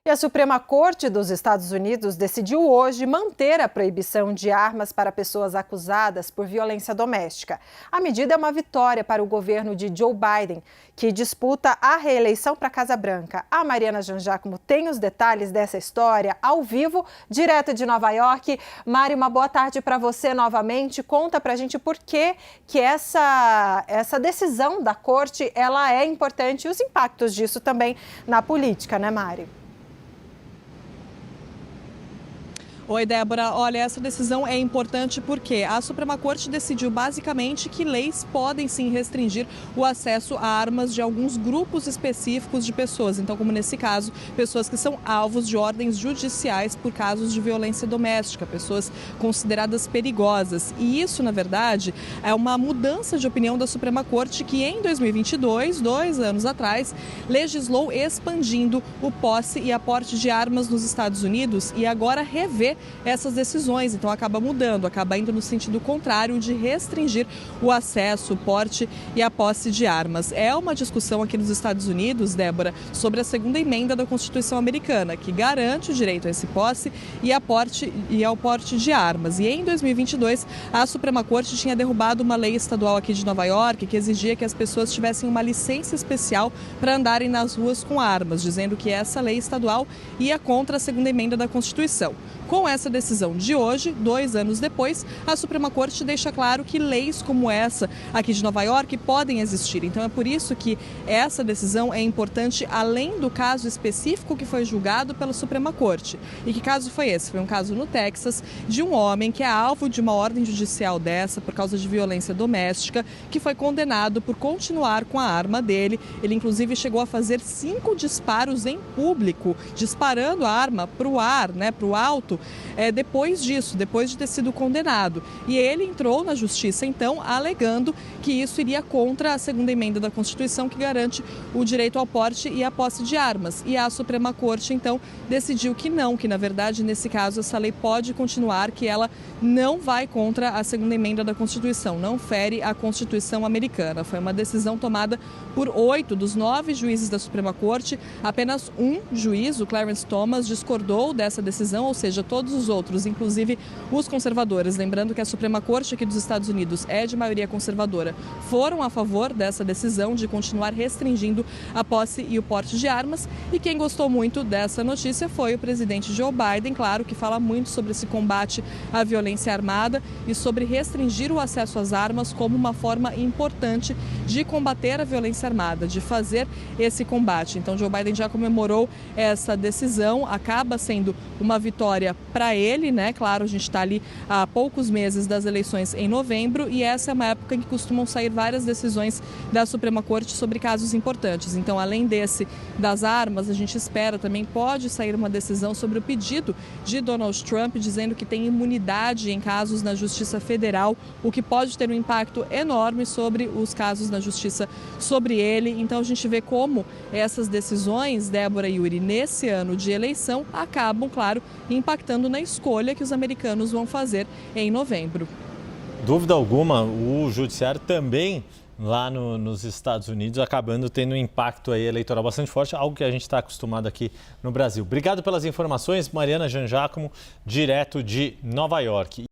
E a Suprema Corte dos Estados Unidos decidiu hoje manter a proibição de armas para pessoas acusadas por violência doméstica. A medida é uma vitória para o governo de Joe Biden, que disputa a reeleição para a Casa Branca. A Mariana Jangiacomo tem os detalhes dessa história ao vivo, direto de Nova York. Mari, uma boa tarde para você novamente. Conta para a gente por que essa decisão da Corte ela é importante e os impactos disso também na política, né, Mari? Oi, Débora. Olha, essa decisão é importante porque a Suprema Corte decidiu basicamente que leis podem sim restringir o acesso a armas de alguns grupos específicos de pessoas. Então, como nesse caso, pessoas que são alvos de ordens judiciais por casos de violência doméstica, pessoas consideradas perigosas. E isso, na verdade, é uma mudança de opinião da Suprema Corte que em 2022, 2 anos atrás, legislou expandindo o posse e aporte de armas nos Estados Unidos e agora revê essas decisões, então acaba mudando, acaba indo no sentido contrário de restringir o acesso, o porte e a posse de armas. É uma discussão aqui nos Estados Unidos, Débora, sobre a segunda emenda da Constituição americana, que garante o direito a esse posse e ao porte de armas. E em 2022, a Suprema Corte tinha derrubado uma lei estadual aqui de Nova York que exigia que as pessoas tivessem uma licença especial para andarem nas ruas com armas, dizendo que essa lei estadual ia contra a segunda emenda da Constituição. Com essa decisão de hoje, 2 anos depois, a Suprema Corte deixa claro que leis como essa aqui de Nova York podem existir. Então é por isso que essa decisão é importante além do caso específico que foi julgado pela Suprema Corte. E que caso foi esse? Foi um caso no Texas de um homem que é alvo de uma ordem judicial dessa por causa de violência doméstica, que foi condenado por continuar com a arma dele. Ele inclusive chegou a fazer 5 disparos em público, disparando a arma para o ar, para o alto, depois disso, depois de ter sido condenado. E ele entrou na justiça, então, alegando que isso iria contra a segunda emenda da Constituição, que garante o direito ao porte e à posse de armas. E a Suprema Corte, então, decidiu que não, que na verdade, nesse caso, essa lei pode continuar, que ela não vai contra a segunda emenda da Constituição, não fere a Constituição americana. Foi uma decisão tomada por 8 dos 9 juízes da Suprema Corte. Apenas um juiz, o Clarence Thomas, discordou dessa decisão, ou seja, todos os outros, inclusive os conservadores, lembrando que a Suprema Corte aqui dos Estados Unidos é de maioria conservadora, foram a favor dessa decisão de continuar restringindo a posse e o porte de armas. E quem gostou muito dessa notícia foi o presidente Joe Biden, claro, que fala muito sobre esse combate à violência armada e sobre restringir o acesso às armas como uma forma importante de combater a violência armada, de fazer esse combate. Então, Joe Biden já comemorou essa decisão, acaba sendo uma vitória para ele, né? Claro, a gente está ali há poucos meses das eleições em novembro e essa é uma época em que costumam sair várias decisões da Suprema Corte sobre casos importantes. Então, além das armas, a gente espera também pode sair uma decisão sobre o pedido de Donald Trump, dizendo que tem imunidade em casos na Justiça Federal, o que pode ter um impacto enorme sobre os casos na Justiça sobre ele. Então, a gente vê como essas decisões, Débora e Yuri, nesse ano de eleição, acabam, claro, impactando na escolha que os americanos vão fazer em novembro. Dúvida alguma, o judiciário também lá nos Estados Unidos acabando tendo um impacto aí eleitoral bastante forte, algo que a gente está acostumado aqui no Brasil. Obrigado pelas informações, Mariana Jangiacomo, direto de Nova York.